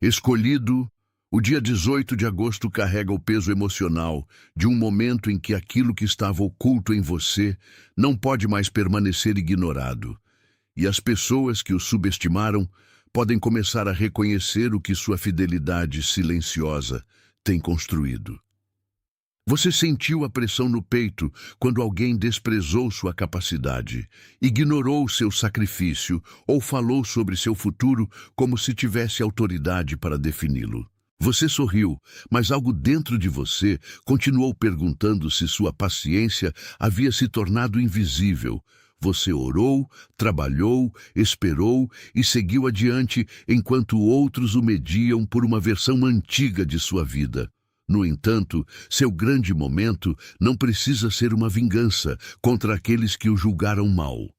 Escolhido, o dia 18 de agosto carrega o peso emocional de um momento em que aquilo que estava oculto em você não pode mais permanecer ignorado, e as pessoas que o subestimaram podem começar a reconhecer o que sua fidelidade silenciosa tem construído. Você sentiu a pressão no peito quando alguém desprezou sua capacidade, ignorou seu sacrifício ou falou sobre seu futuro como se tivesse autoridade para defini-lo. Você sorriu, mas algo dentro de você continuou perguntando se sua paciência havia se tornado invisível. Você orou, trabalhou, esperou e seguiu adiante enquanto outros o mediam por uma versão antiga de sua vida. No entanto, seu grande momento não precisa ser uma vingança contra aqueles que o julgaram mal.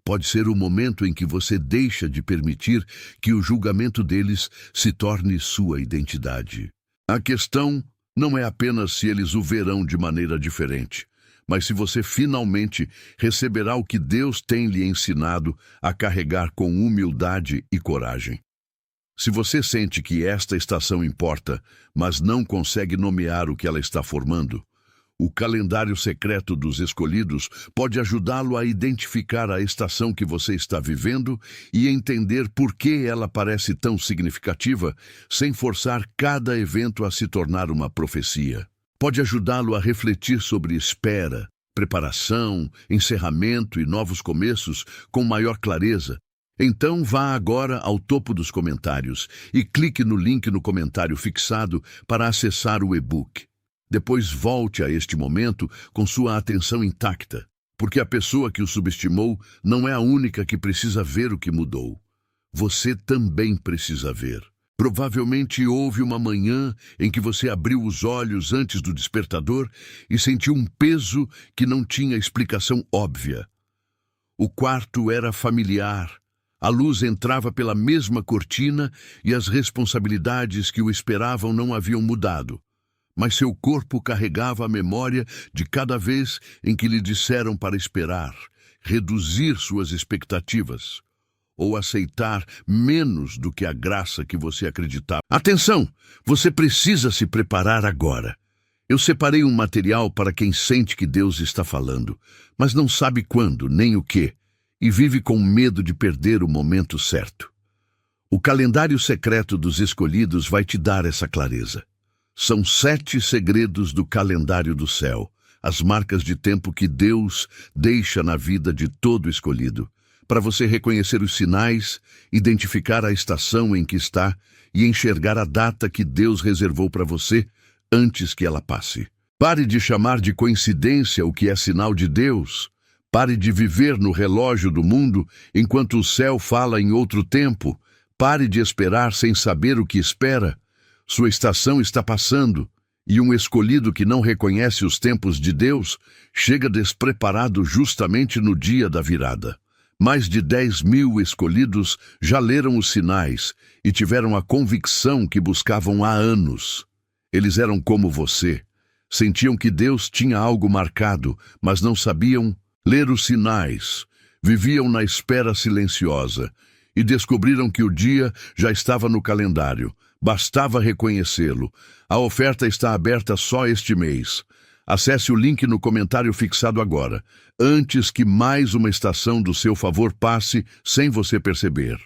Pode ser o momento em que você deixa de permitir que o julgamento deles se torne sua identidade. A questão não é apenas se eles o verão de maneira diferente, mas se você finalmente receberá o que Deus tem lhe ensinado a carregar com humildade e coragem. Se você sente que esta estação importa, mas não consegue nomear o que ela está formando, o calendário secreto dos escolhidos pode ajudá-lo a identificar a estação que você está vivendo e entender por que ela parece tão significativa, sem forçar cada evento a se tornar uma profecia. Pode ajudá-lo a refletir sobre espera, preparação, encerramento e novos começos com maior clareza. Então vá agora ao topo dos comentários e clique no link no comentário fixado para acessar o e-book. Depois volte a este momento com sua atenção intacta, porque a pessoa que o subestimou não é a única que precisa ver o que mudou. Você também precisa ver. Provavelmente houve uma manhã em que você abriu os olhos antes do despertador e sentiu um peso que não tinha explicação óbvia. O quarto era familiar. A luz entrava pela mesma cortina e as responsabilidades que o esperavam não haviam mudado. Mas seu corpo carregava a memória de cada vez em que lhe disseram para esperar, reduzir suas expectativas, ou aceitar menos do que a graça que você acreditava. Atenção! Você precisa se preparar agora. Eu separei um material para quem sente que Deus está falando, mas não sabe quando, nem o que, e vive com medo de perder o momento certo. O calendário secreto dos escolhidos vai te dar essa clareza. São 7 segredos do calendário do céu, as marcas de tempo que Deus deixa na vida de todo escolhido, para você reconhecer os sinais, identificar a estação em que está e enxergar a data que Deus reservou para você antes que ela passe. Pare de chamar de coincidência o que é sinal de Deus. Pare de viver no relógio do mundo enquanto o céu fala em outro tempo. Pare de esperar sem saber o que espera. Sua estação está passando, e um escolhido que não reconhece os tempos de Deus chega despreparado justamente no dia da virada. Mais de 10.000 escolhidos já leram os sinais e tiveram a convicção que buscavam há anos. Eles eram como você. Sentiam que Deus tinha algo marcado, mas não sabiam ler os sinais. Viviam na espera silenciosa e descobriram que o dia já estava no calendário. Bastava reconhecê-lo. A oferta está aberta só este mês. Acesse o link no comentário fixado agora, antes que mais uma estação do seu favor passe sem você perceber.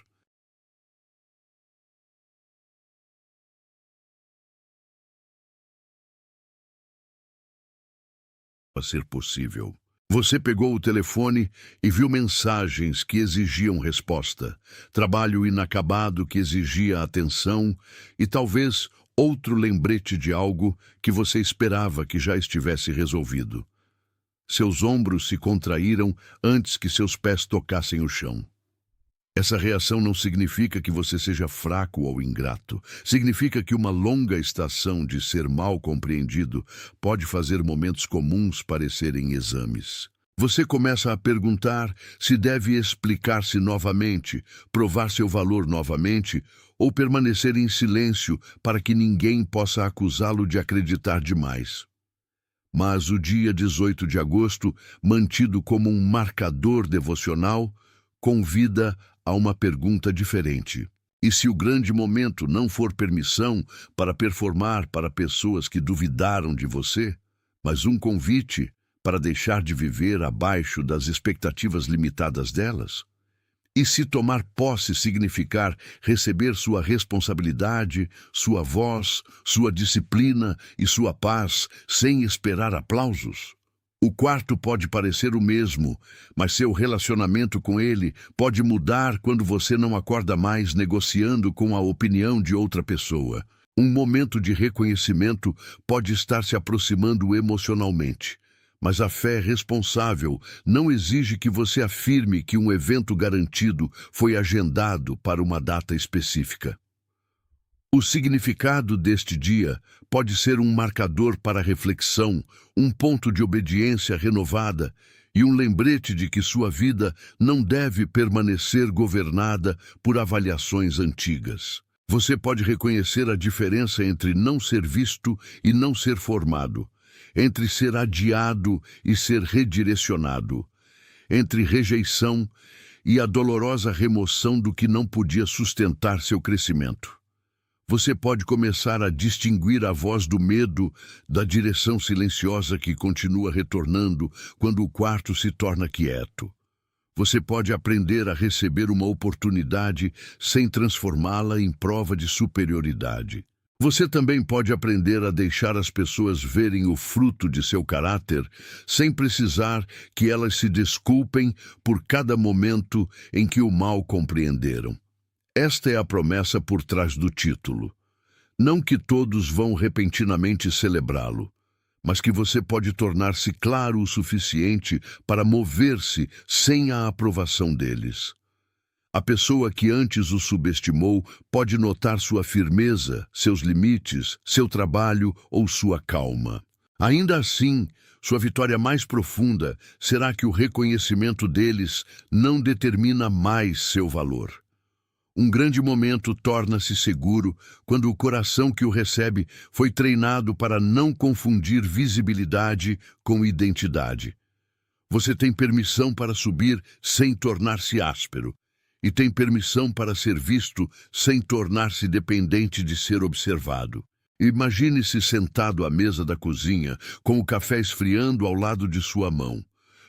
A ser possível. Você pegou o telefone e viu mensagens que exigiam resposta, trabalho inacabado que exigia atenção e talvez outro lembrete de algo que você esperava que já estivesse resolvido. Seus ombros se contraíram antes que seus pés tocassem o chão. Essa reação não significa que você seja fraco ou ingrato. Significa que uma longa estação de ser mal compreendido pode fazer momentos comuns parecerem exames. Você começa a perguntar se deve explicar-se novamente, provar seu valor novamente, ou permanecer em silêncio para que ninguém possa acusá-lo de acreditar demais. Mas o dia 18 de agosto, mantido como um marcador devocional, convida a uma pergunta diferente. E se o grande momento não for permissão para performar para pessoas que duvidaram de você, mas um convite para deixar de viver abaixo das expectativas limitadas delas? E se tomar posse significar receber sua responsabilidade, sua voz, sua disciplina e sua paz sem esperar aplausos? O quarto pode parecer o mesmo, mas seu relacionamento com ele pode mudar quando você não acorda mais negociando com a opinião de outra pessoa. Um momento de reconhecimento pode estar se aproximando emocionalmente, mas a fé responsável não exige que você afirme que um evento garantido foi agendado para uma data específica. O significado deste dia pode ser um marcador para reflexão, um ponto de obediência renovada e um lembrete de que sua vida não deve permanecer governada por avaliações antigas. Você pode reconhecer a diferença entre não ser visto e não ser formado, entre ser adiado e ser redirecionado, entre rejeição e a dolorosa remoção do que não podia sustentar seu crescimento. Você pode começar a distinguir a voz do medo da direção silenciosa que continua retornando quando o quarto se torna quieto. Você pode aprender a receber uma oportunidade sem transformá-la em prova de superioridade. Você também pode aprender a deixar as pessoas verem o fruto de seu caráter sem precisar que elas se desculpem por cada momento em que o mal compreenderam. Esta é a promessa por trás do título. Não que todos vão repentinamente celebrá-lo, mas que você pode tornar-se claro o suficiente para mover-se sem a aprovação deles. A pessoa que antes o subestimou pode notar sua firmeza, seus limites, seu trabalho ou sua calma. Ainda assim, sua vitória mais profunda será que o reconhecimento deles não determina mais seu valor. Um grande momento torna-se seguro quando o coração que o recebe foi treinado para não confundir visibilidade com identidade. Você tem permissão para subir sem tornar-se áspero, e tem permissão para ser visto sem tornar-se dependente de ser observado. Imagine-se sentado à mesa da cozinha, com o café esfriando ao lado de sua mão.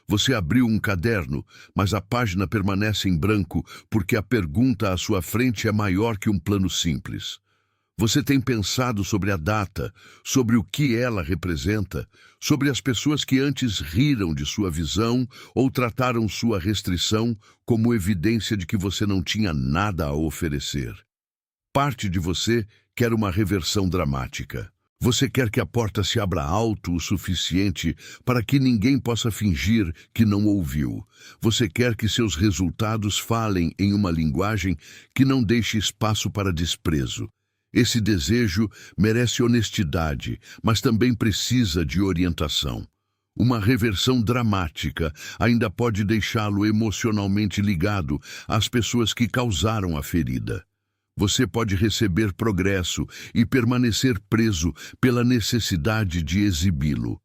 Você abriu um caderno, mas a página permanece em branco porque a pergunta à sua frente é maior que um plano simples. Você tem pensado sobre a data, sobre o que ela representa, sobre as pessoas que antes riram de sua visão ou trataram sua restrição como evidência de que você não tinha nada a oferecer. Parte de você quer uma reversão dramática. Você quer que a porta se abra alto o suficiente para que ninguém possa fingir que não ouviu. Você quer que seus resultados falem em uma linguagem que não deixe espaço para desprezo. Esse desejo merece honestidade, mas também precisa de orientação. Uma reversão dramática ainda pode deixá-lo emocionalmente ligado às pessoas que causaram a ferida. Você pode receber progresso e permanecer preso pela necessidade de exibi-lo.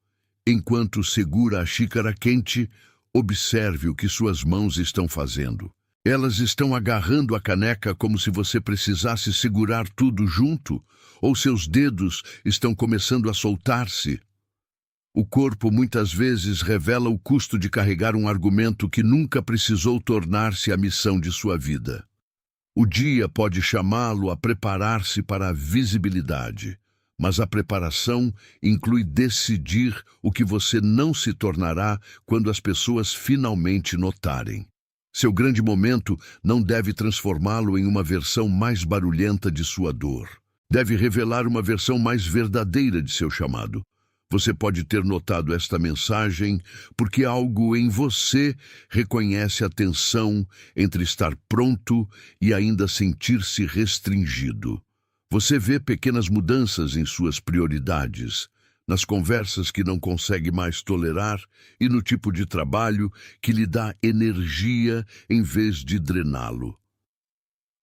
Enquanto segura a xícara quente, observe o que suas mãos estão fazendo. Elas estão agarrando a caneca como se você precisasse segurar tudo junto, ou seus dedos estão começando a soltar-se. O corpo muitas vezes revela o custo de carregar um argumento que nunca precisou tornar-se a missão de sua vida. O dia pode chamá-lo a preparar-se para a visibilidade, mas a preparação inclui decidir o que você não se tornará quando as pessoas finalmente notarem. Seu grande momento não deve transformá-lo em uma versão mais barulhenta de sua dor. Deve revelar uma versão mais verdadeira de seu chamado. Você pode ter notado esta mensagem porque algo em você reconhece a tensão entre estar pronto e ainda sentir-se restringido. Você vê pequenas mudanças em suas prioridades, nas conversas que não consegue mais tolerar e no tipo de trabalho que lhe dá energia em vez de drená-lo.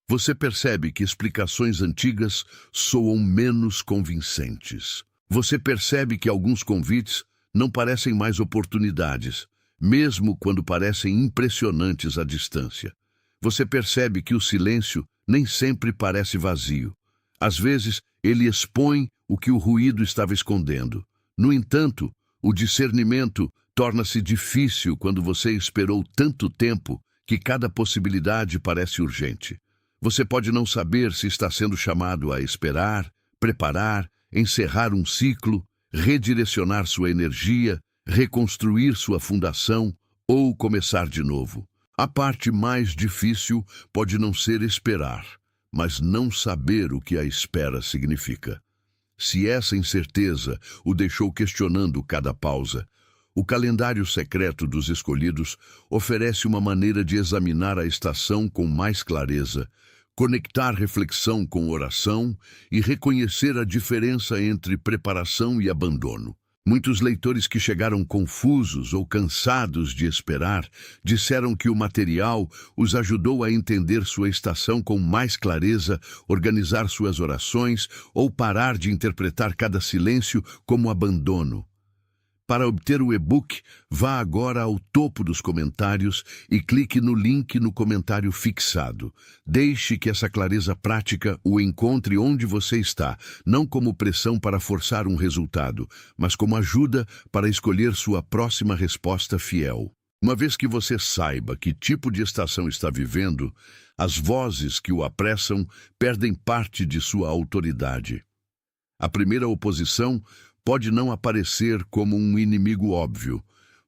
Você percebe que explicações antigas soam menos convincentes. Você percebe que alguns convites não parecem mais oportunidades, mesmo quando parecem impressionantes à distância. Você percebe que o silêncio nem sempre parece vazio. Às vezes, ele expõe o que o ruído estava escondendo. No entanto, o discernimento torna-se difícil quando você esperou tanto tempo que cada possibilidade parece urgente. Você pode não saber se está sendo chamado a esperar, preparar, encerrar um ciclo, redirecionar sua energia, reconstruir sua fundação ou começar de novo. A parte mais difícil pode não ser esperar, mas não saber o que a espera significa. Se essa incerteza o deixou questionando cada pausa, o calendário secreto dos escolhidos oferece uma maneira de examinar a estação com mais clareza, conectar reflexão com oração e reconhecer a diferença entre preparação e abandono. Muitos leitores que chegaram confusos ou cansados de esperar disseram que o material os ajudou a entender sua estação com mais clareza, organizar suas orações ou parar de interpretar cada silêncio como abandono. Para obter o e-book, vá agora ao topo dos comentários e clique no link no comentário fixado. Deixe que essa clareza prática o encontre onde você está, não como pressão para forçar um resultado, mas como ajuda para escolher sua próxima resposta fiel. Uma vez que você saiba que tipo de estação está vivendo, as vozes que o apressam perdem parte de sua autoridade. A primeira oposição pode não aparecer como um inimigo óbvio.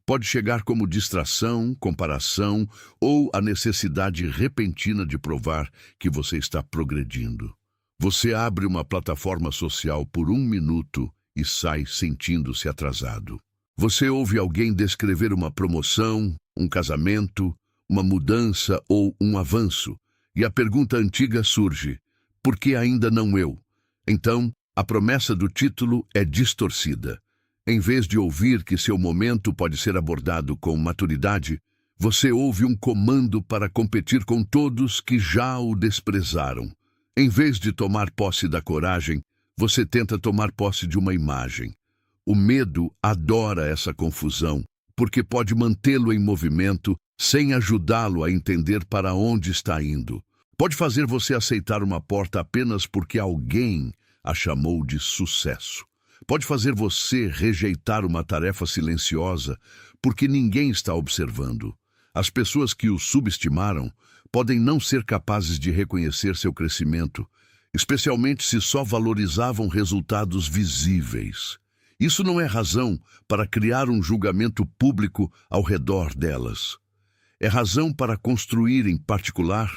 Pode chegar como distração, comparação ou a necessidade repentina de provar que você está progredindo. Você abre uma plataforma social por 1 minuto e sai sentindo-se atrasado. Você ouve alguém descrever uma promoção, um casamento, uma mudança ou um avanço, e a pergunta antiga surge: por que ainda não eu? Então, a promessa do título é distorcida. Em vez de ouvir que seu momento pode ser abordado com maturidade, você ouve um comando para competir com todos que já o desprezaram. Em vez de tomar posse da coragem, você tenta tomar posse de uma imagem. O medo adora essa confusão, porque pode mantê-lo em movimento sem ajudá-lo a entender para onde está indo. Pode fazer você aceitar uma porta apenas porque alguém a chamou de sucesso. Pode fazer você rejeitar uma tarefa silenciosa porque ninguém está observando. As pessoas que o subestimaram podem não ser capazes de reconhecer seu crescimento, especialmente se só valorizavam resultados visíveis. Isso não é razão para criar um julgamento público ao redor delas. É razão para construir em particular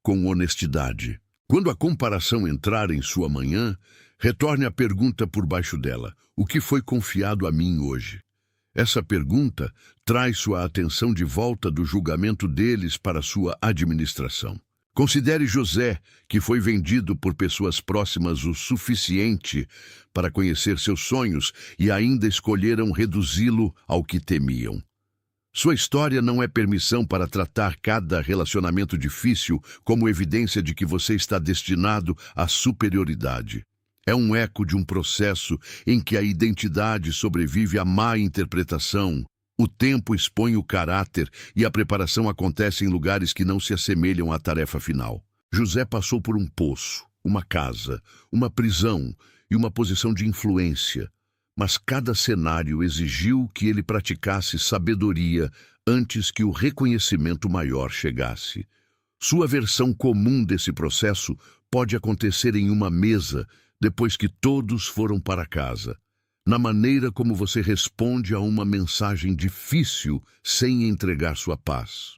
com honestidade. Quando a comparação entrar em sua manhã, retorne a pergunta por baixo dela: o que foi confiado a mim hoje? Essa pergunta traz sua atenção de volta do julgamento deles para sua administração. Considere José, que foi vendido por pessoas próximas o suficiente para conhecer seus sonhos e ainda escolheram reduzi-lo ao que temiam. Sua história não é permissão para tratar cada relacionamento difícil como evidência de que você está destinado à superioridade. É um eco de um processo em que a identidade sobrevive à má interpretação. O tempo expõe o caráter e a preparação acontece em lugares que não se assemelham à tarefa final. José passou por um poço, uma casa, uma prisão e uma posição de influência. Mas cada cenário exigiu que ele praticasse sabedoria antes que o reconhecimento maior chegasse. Sua versão comum desse processo pode acontecer em uma mesa depois que todos foram para casa, na maneira como você responde a uma mensagem difícil sem entregar sua paz,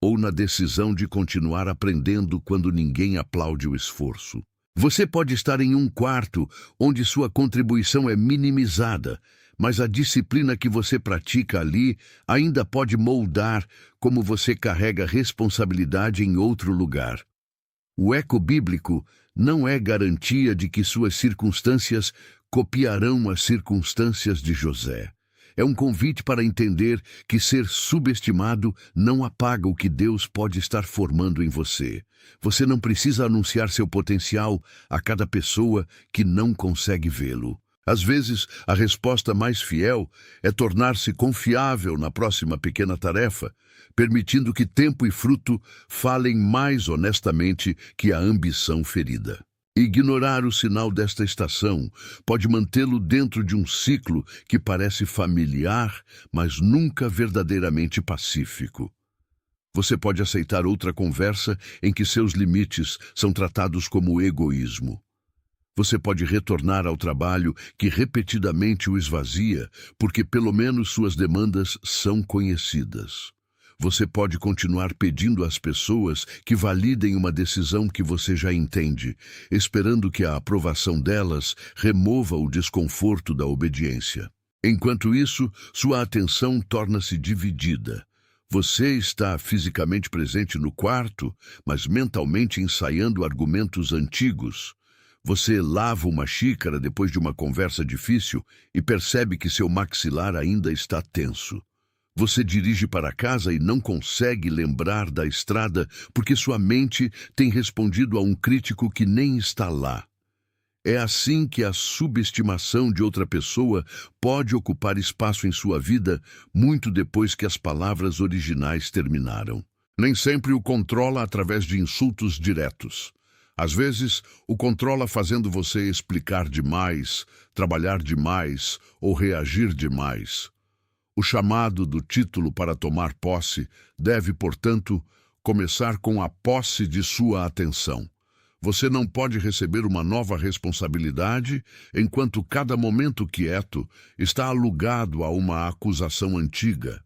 ou na decisão de continuar aprendendo quando ninguém aplaude o esforço. Você pode estar em um quarto onde sua contribuição é minimizada, mas a disciplina que você pratica ali ainda pode moldar como você carrega responsabilidade em outro lugar. O eco bíblico não é garantia de que suas circunstâncias copiarão as circunstâncias de José. É um convite para entender que ser subestimado não apaga o que Deus pode estar formando em você. Você não precisa anunciar seu potencial a cada pessoa que não consegue vê-lo. Às vezes, a resposta mais fiel é tornar-se confiável na próxima pequena tarefa, permitindo que tempo e fruto falem mais honestamente que a ambição ferida. Ignorar o sinal desta estação pode mantê-lo dentro de um ciclo que parece familiar, mas nunca verdadeiramente pacífico. Você pode aceitar outra conversa em que seus limites são tratados como egoísmo. Você pode retornar ao trabalho que repetidamente o esvazia, porque pelo menos suas demandas são conhecidas. Você pode continuar pedindo às pessoas que validem uma decisão que você já entende, esperando que a aprovação delas remova o desconforto da obediência. Enquanto isso, sua atenção torna-se dividida. Você está fisicamente presente no quarto, mas mentalmente ensaiando argumentos antigos. Você lava uma xícara depois de uma conversa difícil e percebe que seu maxilar ainda está tenso. Você dirige para casa e não consegue lembrar da estrada porque sua mente tem respondido a um crítico que nem está lá. É assim que a subestimação de outra pessoa pode ocupar espaço em sua vida muito depois que as palavras originais terminaram. Nem sempre o controla através de insultos diretos. Às vezes, o controla fazendo você explicar demais, trabalhar demais ou reagir demais. O chamado do título para tomar posse deve, portanto, começar com a posse de sua atenção. Você não pode receber uma nova responsabilidade enquanto cada momento quieto está alugado a uma acusação antiga.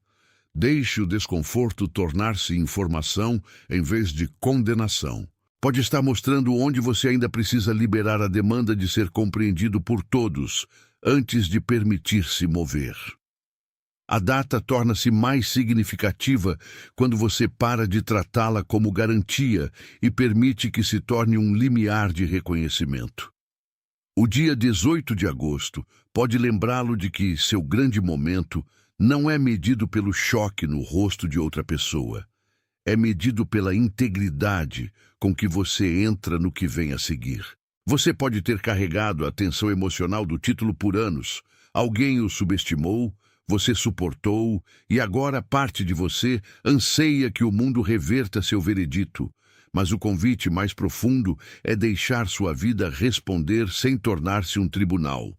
Deixe o desconforto tornar-se informação em vez de condenação. Pode estar mostrando onde você ainda precisa liberar a demanda de ser compreendido por todos antes de permitir-se mover. A data torna-se mais significativa quando você para de tratá-la como garantia e permite que se torne um limiar de reconhecimento. O dia 18 de agosto pode lembrá-lo de que seu grande momento não é medido pelo choque no rosto de outra pessoa. É medido pela integridade com que você entra no que vem a seguir. Você pode ter carregado a tensão emocional do título por anos. Alguém o subestimou, você suportou, e agora parte de você anseia que o mundo reverta seu veredito. Mas o convite mais profundo é deixar sua vida responder sem tornar-se um tribunal.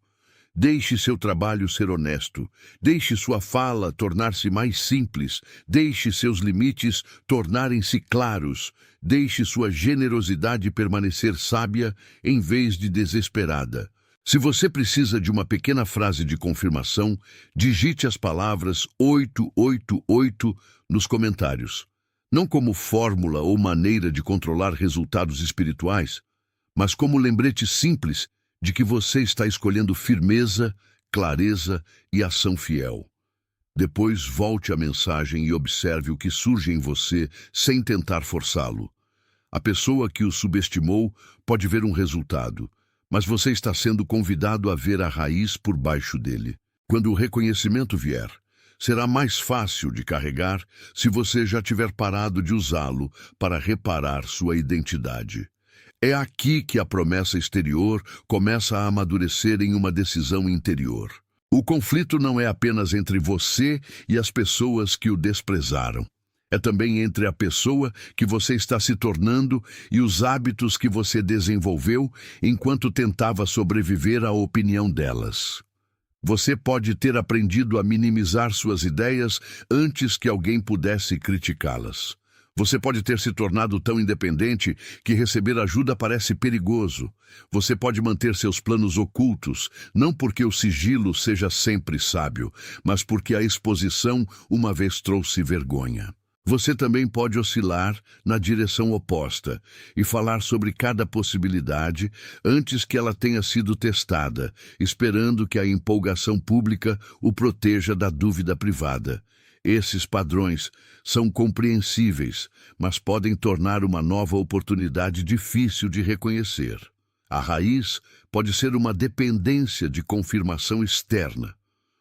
Deixe seu trabalho ser honesto. Deixe sua fala tornar-se mais simples. Deixe seus limites tornarem-se claros. Deixe sua generosidade permanecer sábia em vez de desesperada. Se você precisa de uma pequena frase de confirmação, digite as palavras 888 nos comentários. Não como fórmula ou maneira de controlar resultados espirituais, mas como lembrete simples de que você está escolhendo firmeza, clareza e ação fiel. Depois volte à mensagem e observe o que surge em você sem tentar forçá-lo. A pessoa que o subestimou pode ver um resultado, mas você está sendo convidado a ver a raiz por baixo dele. Quando o reconhecimento vier, será mais fácil de carregar se você já tiver parado de usá-lo para reparar sua identidade. É aqui que a promessa exterior começa a amadurecer em uma decisão interior. O conflito não é apenas entre você e as pessoas que o desprezaram. É também entre a pessoa que você está se tornando e os hábitos que você desenvolveu enquanto tentava sobreviver à opinião delas. Você pode ter aprendido a minimizar suas ideias antes que alguém pudesse criticá-las. Você pode ter se tornado tão independente que receber ajuda parece perigoso. Você pode manter seus planos ocultos, não porque o sigilo seja sempre sábio, mas porque a exposição uma vez trouxe vergonha. Você também pode oscilar na direção oposta e falar sobre cada possibilidade antes que ela tenha sido testada, esperando que a empolgação pública o proteja da dúvida privada. Esses padrões são compreensíveis, mas podem tornar uma nova oportunidade difícil de reconhecer. A raiz pode ser uma dependência de confirmação externa.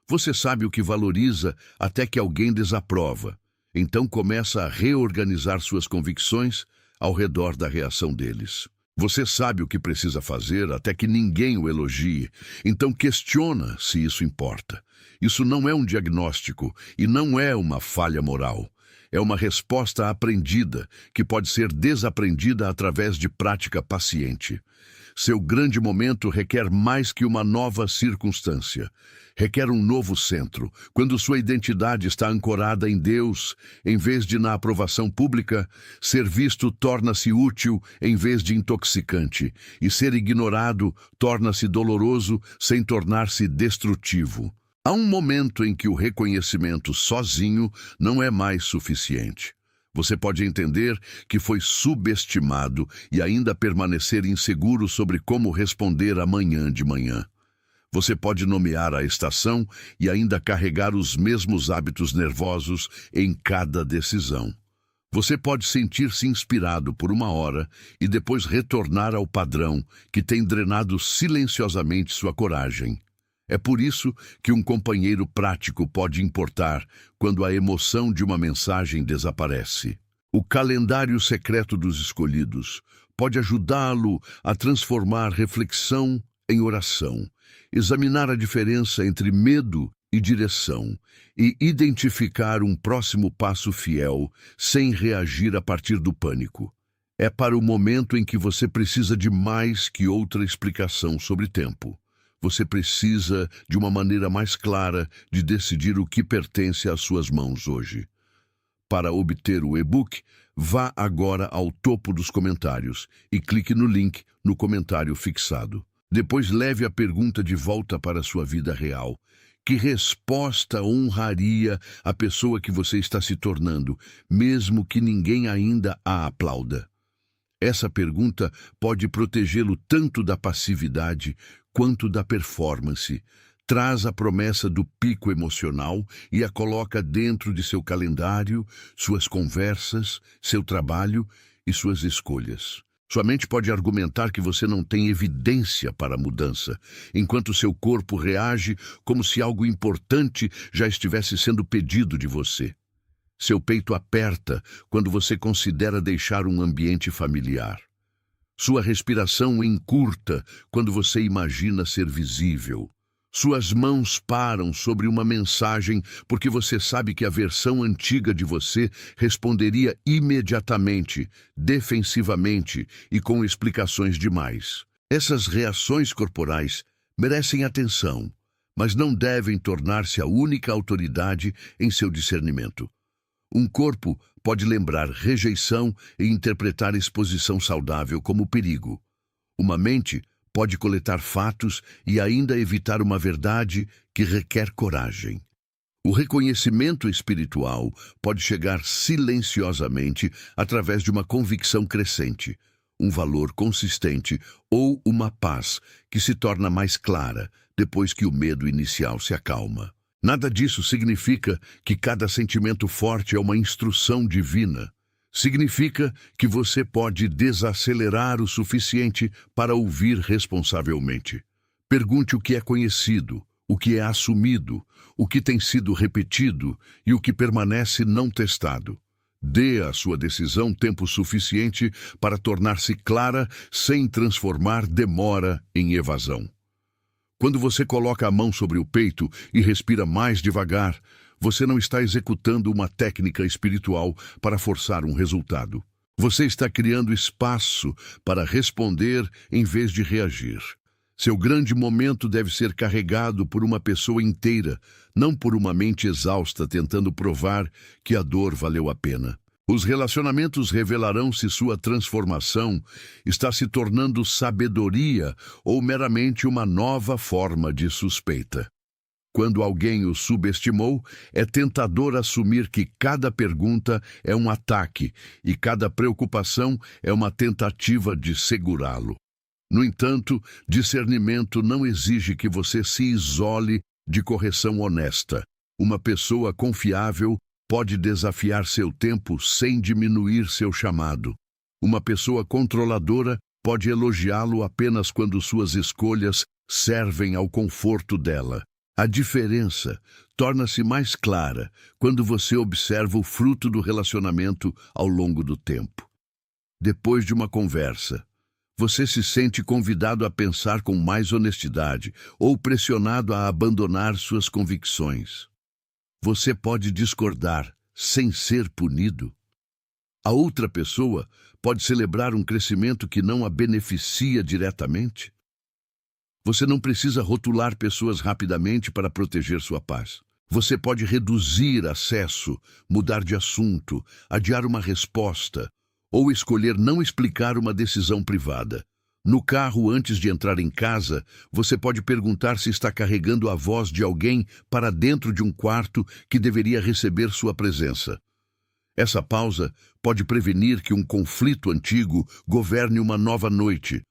Você sabe o que valoriza até que alguém desaprova. Então começa a reorganizar suas convicções ao redor da reação deles. Você sabe o que precisa fazer até que ninguém o elogie, então questiona se isso importa. Isso não é um diagnóstico e não é uma falha moral. É uma resposta aprendida, que pode ser desaprendida através de prática paciente. Seu grande momento requer mais que uma nova circunstância. Requer um novo centro, quando sua identidade está ancorada em Deus, em vez de na aprovação pública. Ser visto torna-se útil em vez de intoxicante, e ser ignorado torna-se doloroso sem tornar-se destrutivo. Há um momento em que o reconhecimento sozinho não é mais suficiente. Você pode entender que foi subestimado e ainda permanecer inseguro sobre como responder amanhã de manhã. Você pode nomear a estação e ainda carregar os mesmos hábitos nervosos em cada decisão. Você pode sentir-se inspirado por uma hora e depois retornar ao padrão que tem drenado silenciosamente sua coragem. É por isso que um companheiro prático pode importar quando a emoção de uma mensagem desaparece. O calendário secreto dos escolhidos pode ajudá-lo a transformar reflexão em oração, examinar a diferença entre medo e direção e identificar um próximo passo fiel sem reagir a partir do pânico. É para o momento em que você precisa de mais que outra explicação sobre tempo. Você precisa de uma maneira mais clara de decidir o que pertence às suas mãos hoje. Para obter o e-book, vá agora ao topo dos comentários e clique no link no comentário fixado. Depois leve a pergunta de volta para a sua vida real. Que resposta honraria a pessoa que você está se tornando, mesmo que ninguém ainda a aplauda? Essa pergunta pode protegê-lo tanto da passividade quanto da performance. Traz a promessa do pico emocional e a coloca dentro de seu calendário, suas conversas, seu trabalho e suas escolhas. Sua mente pode argumentar que você não tem evidência para a mudança, enquanto seu corpo reage como se algo importante já estivesse sendo pedido de você. Seu peito aperta quando você considera deixar um ambiente familiar. Sua respiração encurta quando você imagina ser visível. Suas mãos param sobre uma mensagem porque você sabe que a versão antiga de você responderia imediatamente, defensivamente e com explicações demais. Essas reações corporais merecem atenção, mas não devem tornar-se a única autoridade em seu discernimento. Um corpo pode lembrar rejeição e interpretar exposição saudável como perigo. Uma mente pode coletar fatos e ainda evitar uma verdade que requer coragem. O reconhecimento espiritual pode chegar silenciosamente através de uma convicção crescente, um valor consistente ou uma paz que se torna mais clara depois que o medo inicial se acalma. Nada disso significa que cada sentimento forte é uma instrução divina. Significa que você pode desacelerar o suficiente para ouvir responsavelmente. Pergunte o que é conhecido, o que é assumido, o que tem sido repetido e o que permanece não testado. Dê à sua decisão tempo suficiente para tornar-se clara sem transformar demora em evasão. Quando você coloca a mão sobre o peito e respira mais devagar, você não está executando uma técnica espiritual para forçar um resultado. Você está criando espaço para responder em vez de reagir. Seu grande momento deve ser carregado por uma pessoa inteira, não por uma mente exausta tentando provar que a dor valeu a pena. Os relacionamentos revelarão se sua transformação está se tornando sabedoria ou meramente uma nova forma de suspeita. Quando alguém o subestimou, é tentador assumir que cada pergunta é um ataque e cada preocupação é uma tentativa de segurá-lo. No entanto, discernimento não exige que você se isole de correção honesta. Uma pessoa confiável pode desafiar seu tempo sem diminuir seu chamado. Uma pessoa controladora pode elogiá-lo apenas quando suas escolhas servem ao conforto dela. A diferença torna-se mais clara quando você observa o fruto do relacionamento ao longo do tempo. Depois de uma conversa, Você se sente convidado a pensar com mais honestidade ou pressionado a abandonar suas convicções. Você pode discordar sem ser punido. A outra pessoa pode celebrar um crescimento que não a beneficia diretamente. Você não precisa rotular pessoas rapidamente para proteger sua paz. Você pode reduzir acesso, mudar de assunto, adiar uma resposta, ou escolher não explicar uma decisão privada. No carro, antes de entrar em casa, você pode perguntar se está carregando a voz de alguém para dentro de um quarto que deveria receber sua presença. Essa pausa pode prevenir que um conflito antigo governe uma nova noite.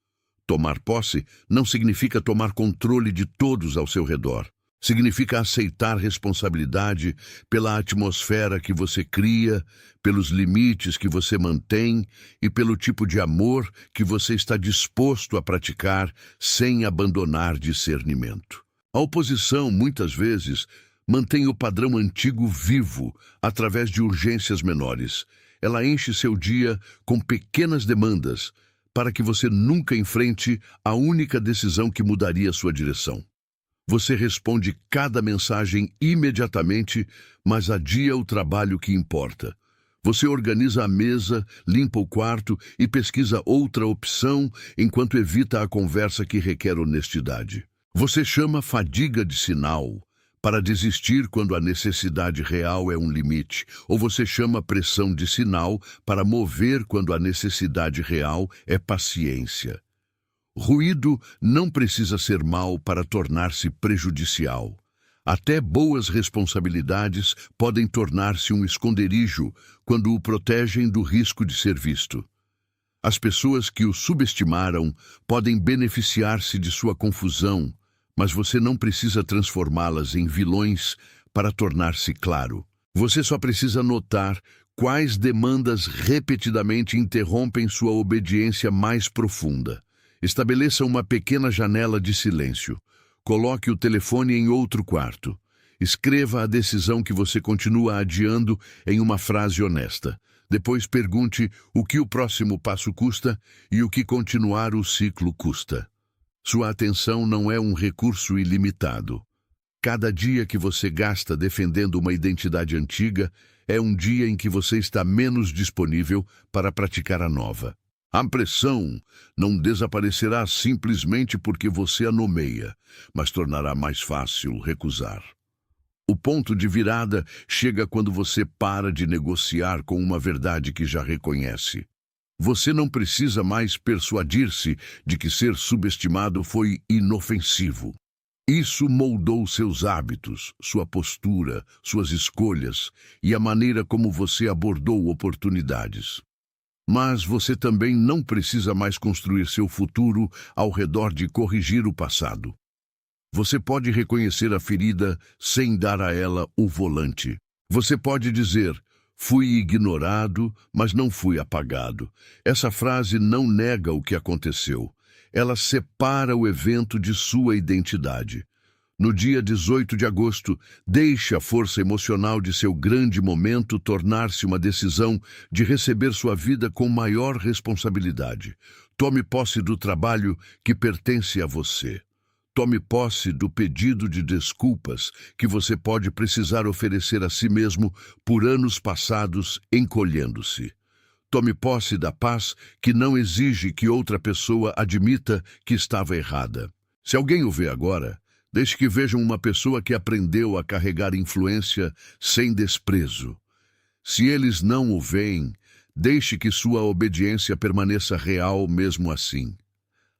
Tomar posse não significa tomar controle de todos ao seu redor. Significa aceitar responsabilidade pela atmosfera que você cria, pelos limites que você mantém e pelo tipo de amor que você está disposto a praticar sem abandonar discernimento. A oposição, muitas vezes, mantém o padrão antigo vivo através de urgências menores. Ela enche seu dia com pequenas demandas para que você nunca enfrente a única decisão que mudaria sua direção. Você responde cada mensagem imediatamente, mas adia o trabalho que importa. Você organiza a mesa, limpa o quarto e pesquisa outra opção enquanto evita a conversa que requer honestidade. Você chama fadiga de sinal para desistir quando a necessidade real é um limite, ou você chama pressão de sinal para mover quando a necessidade real é paciência. Ruído não precisa ser mal para tornar-se prejudicial. Até boas responsabilidades podem tornar-se um esconderijo quando o protegem do risco de ser visto. As pessoas que o subestimaram podem beneficiar-se de sua confusão, mas você não precisa transformá-las em vilões para tornar-se claro. Você só precisa notar quais demandas repetidamente interrompem sua obediência mais profunda. Estabeleça uma pequena janela de silêncio. Coloque o telefone em outro quarto. Escreva a decisão que você continua adiando em uma frase honesta. Depois pergunte o que o próximo passo custa e o que continuar o ciclo custa. Sua atenção não é um recurso ilimitado. Cada dia que você gasta defendendo uma identidade antiga é um dia em que você está menos disponível para praticar a nova. A pressão não desaparecerá simplesmente porque você a nomeia, mas tornará mais fácil recusar. O ponto de virada chega quando você para de negociar com uma verdade que já reconhece. Você não precisa mais persuadir-se de que ser subestimado foi inofensivo. Isso moldou seus hábitos, sua postura, suas escolhas e a maneira como você abordou oportunidades. Mas você também não precisa mais construir seu futuro ao redor de corrigir o passado. Você pode reconhecer a ferida sem dar a ela o volante. Você pode dizer, fui ignorado, mas não fui apagado. Essa frase não nega o que aconteceu. Ela separa o evento de sua identidade. No dia 18 de agosto, deixe a força emocional de seu grande momento tornar-se uma decisão de receber sua vida com maior responsabilidade. Tome posse do trabalho que pertence a você. Tome posse do pedido de desculpas que você pode precisar oferecer a si mesmo por anos passados encolhendo-se. Tome posse da paz que não exige que outra pessoa admita que estava errada. Se alguém o vê agora, deixe que vejam uma pessoa que aprendeu a carregar influência sem desprezo. Se eles não o veem, deixe que sua obediência permaneça real mesmo assim.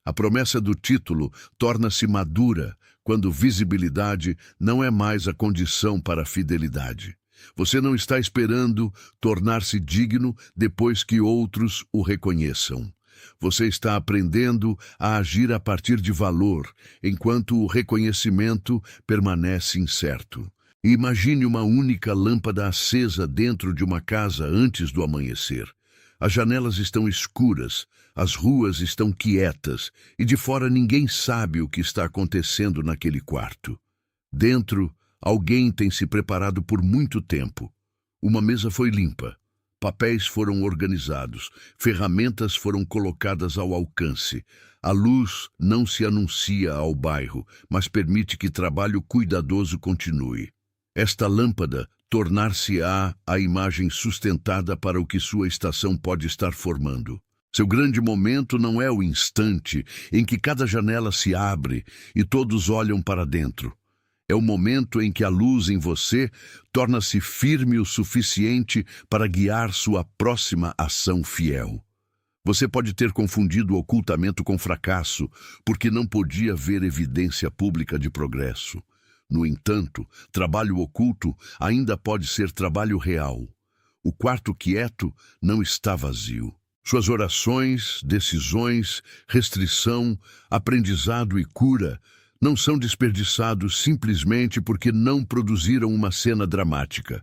A promessa do título torna-se madura quando visibilidade não é mais a condição para a fidelidade. Você não está esperando tornar-se digno depois que outros o reconheçam. Você está aprendendo a agir a partir de valor, enquanto o reconhecimento permanece incerto. Imagine uma única lâmpada acesa dentro de uma casa antes do amanhecer. As janelas estão escuras, as ruas estão quietas e de fora ninguém sabe o que está acontecendo naquele quarto. Dentro, alguém tem se preparado por muito tempo. Uma mesa foi limpa, Papéis foram organizados, ferramentas foram colocadas ao alcance. A luz não se anuncia ao bairro, mas permite que trabalho cuidadoso continue. Esta lâmpada tornar-se-á a imagem sustentada para o que sua estação pode estar formando. Seu grande momento não é o instante em que cada janela se abre e todos olham para dentro. É o momento em que a luz em você torna-se firme o suficiente para guiar sua próxima ação fiel. Você pode ter confundido o ocultamento com fracasso, porque não podia ver evidência pública de progresso. No entanto, trabalho oculto ainda pode ser trabalho real. O quarto quieto não está vazio. Suas orações, decisões, restrição, aprendizado e cura não são desperdiçados simplesmente porque não produziram uma cena dramática.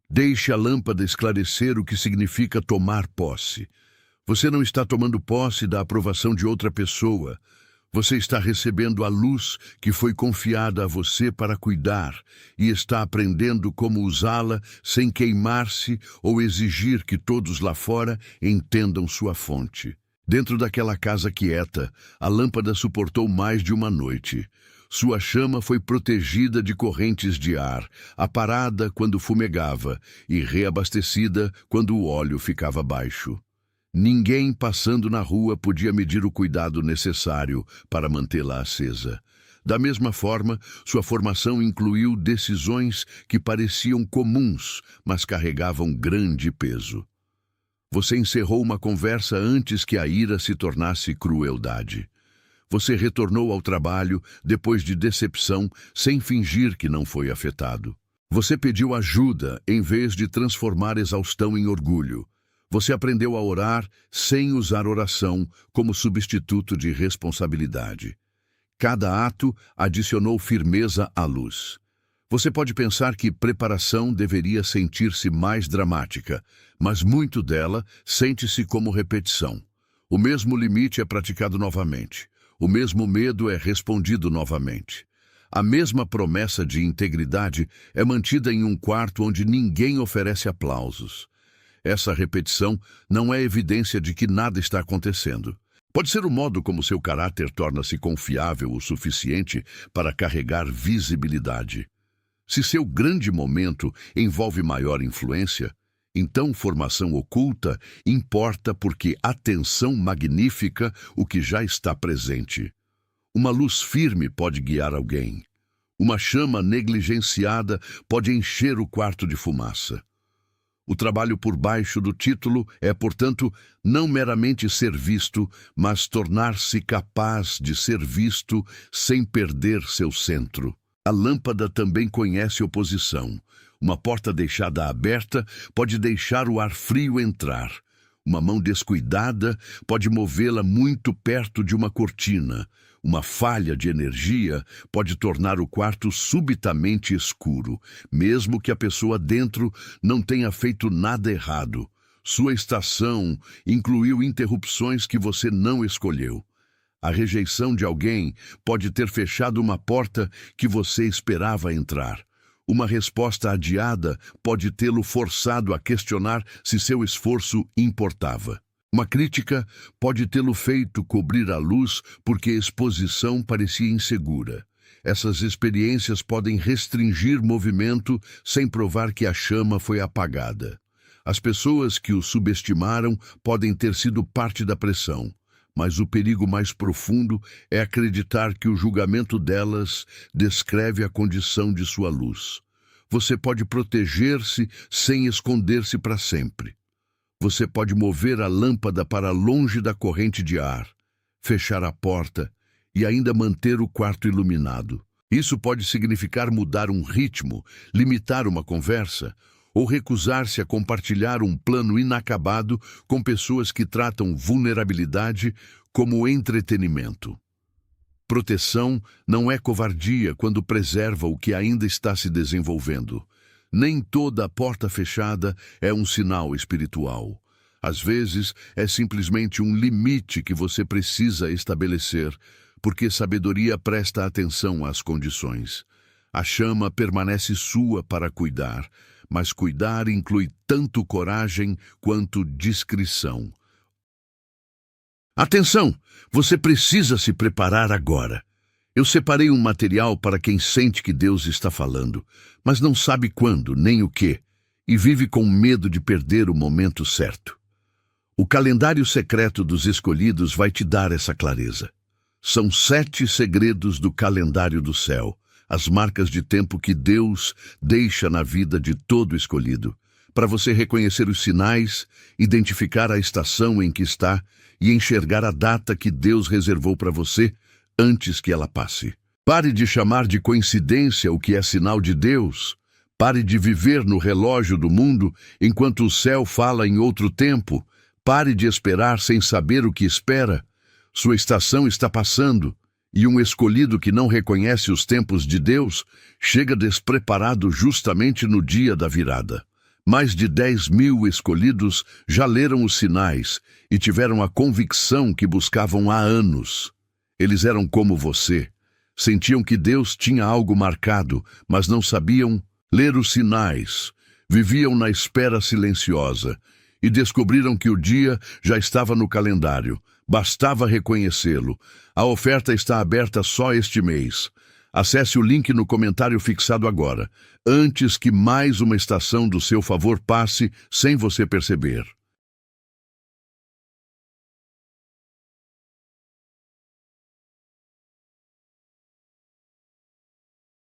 Deixe a lâmpada esclarecer o que significa tomar posse. Você não está tomando posse da aprovação de outra pessoa. Você está recebendo a luz que foi confiada a você para cuidar e está aprendendo como usá-la sem queimar-se ou exigir que todos lá fora entendam sua fonte. Dentro daquela casa quieta, a lâmpada suportou mais de uma noite. Sua chama foi protegida de correntes de ar, aparada quando fumegava e reabastecida quando o óleo ficava baixo. Ninguém passando na rua podia medir o cuidado necessário para mantê-la acesa. Da mesma forma, sua formação incluiu decisões que pareciam comuns, mas carregavam grande peso. Você encerrou uma conversa antes que a ira se tornasse crueldade. Você retornou ao trabalho depois de decepção, sem fingir que não foi afetado. Você pediu ajuda em vez de transformar exaustão em orgulho. Você aprendeu a orar sem usar oração como substituto de responsabilidade. Cada ato adicionou firmeza à luz. Você pode pensar que preparação deveria sentir-se mais dramática, mas muito dela sente-se como repetição. O mesmo limite é praticado novamente. O mesmo medo é respondido novamente. A mesma promessa de integridade é mantida em um quarto onde ninguém oferece aplausos. Essa repetição não é evidência de que nada está acontecendo. Pode ser o modo como seu caráter torna-se confiável o suficiente para carregar visibilidade. Se seu grande momento envolve maior influência, então formação oculta importa porque atenção magnifica o que já está presente. Uma luz firme pode guiar alguém. Uma chama negligenciada pode encher o quarto de fumaça. O trabalho por baixo do título é, portanto, não meramente ser visto, mas tornar-se capaz de ser visto sem perder seu centro. A lâmpada também conhece oposição. Uma porta deixada aberta pode deixar o ar frio entrar. Uma mão descuidada pode movê-la muito perto de uma cortina. Uma falha de energia pode tornar o quarto subitamente escuro, mesmo que a pessoa dentro não tenha feito nada errado. Sua estação incluiu interrupções que você não escolheu. A rejeição de alguém pode ter fechado uma porta que você esperava entrar. Uma resposta adiada pode tê-lo forçado a questionar se seu esforço importava. Uma crítica pode tê-lo feito cobrir a luz porque a exposição parecia insegura. Essas experiências podem restringir movimento sem provar que a chama foi apagada. As pessoas que o subestimaram podem ter sido parte da pressão, mas o perigo mais profundo é acreditar que o julgamento delas descreve a condição de sua luz. Você pode proteger-se sem esconder-se para sempre. Você pode mover a lâmpada para longe da corrente de ar, fechar a porta e ainda manter o quarto iluminado. Isso pode significar mudar um ritmo, limitar uma conversa ou recusar-se a compartilhar um plano inacabado com pessoas que tratam vulnerabilidade como entretenimento. Proteção não é covardia quando preserva o que ainda está se desenvolvendo. Nem toda a porta fechada é um sinal espiritual. Às vezes, é simplesmente um limite que você precisa estabelecer, porque sabedoria presta atenção às condições. A chama permanece sua para cuidar, mas cuidar inclui tanto coragem quanto discrição. Atenção! Você precisa se preparar agora. Eu separei um material para quem sente que Deus está falando, mas não sabe quando nem o que, e vive com medo de perder o momento certo. O calendário secreto dos escolhidos vai te dar essa clareza. São 7 segredos do calendário do céu, as marcas de tempo que Deus deixa na vida de todo escolhido, para você reconhecer os sinais, identificar a estação em que está e enxergar a data que Deus reservou para você antes que ela passe. Pare de chamar de coincidência o que é sinal de Deus. Pare de viver no relógio do mundo enquanto o céu fala em outro tempo. Pare de esperar sem saber o que espera. Sua estação está passando, e um escolhido que não reconhece os tempos de Deus chega despreparado justamente no dia da virada. Mais de 10.000 escolhidos já leram os sinais e tiveram a convicção que buscavam há anos. Eles eram como você. Sentiam que Deus tinha algo marcado, mas não sabiam ler os sinais. Viviam na espera silenciosa e descobriram que o dia já estava no calendário. Bastava reconhecê-lo. A oferta está aberta só este mês. Acesse o link no comentário fixado agora, antes que mais uma estação do seu favor passe sem você perceber.